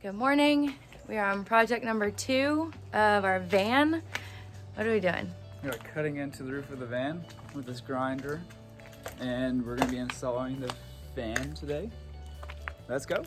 Good morning. We are on project number 2 of our van. What are we doing? We are cutting into the roof of the van with this grinder, and we're going to be installing the fan today. Let's go.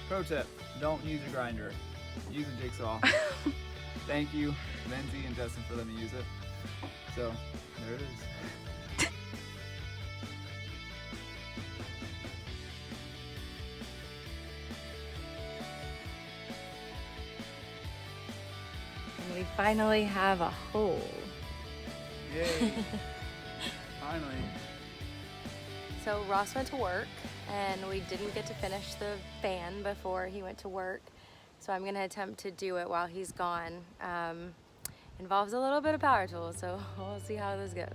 Pro tip, don't use a grinder. Use a jigsaw. Thank you, Lindsay and Justin, for letting me use it. So, there it is. And we finally have a hole. Yay. Finally. So Ross went to work and we didn't get to finish the fan before he went to work. So I'm gonna attempt to do it while he's gone. Involves a little bit of power tool, so we'll see how this goes.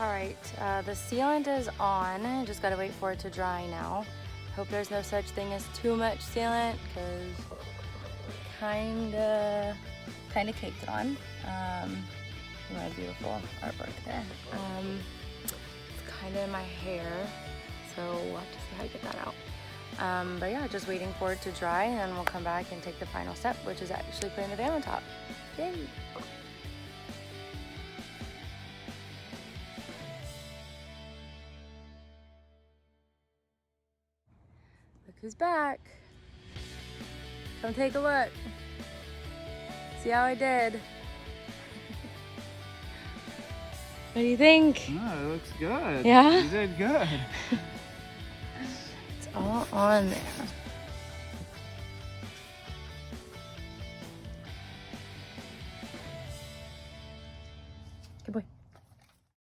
All right, the sealant is on. Just gotta wait for it to dry now. Hope there's no such thing as too much sealant, because kinda caked it on. My beautiful artwork there. It's kinda in my hair, so we'll have to see how I get that out. But yeah, just waiting for it to dry, and then we'll come back and take the final step, which is actually putting the van on top. Yay! Look who's back. Come take a look. See how I did. What do you think? Oh, it looks good. Yeah? You did good. It's all on there.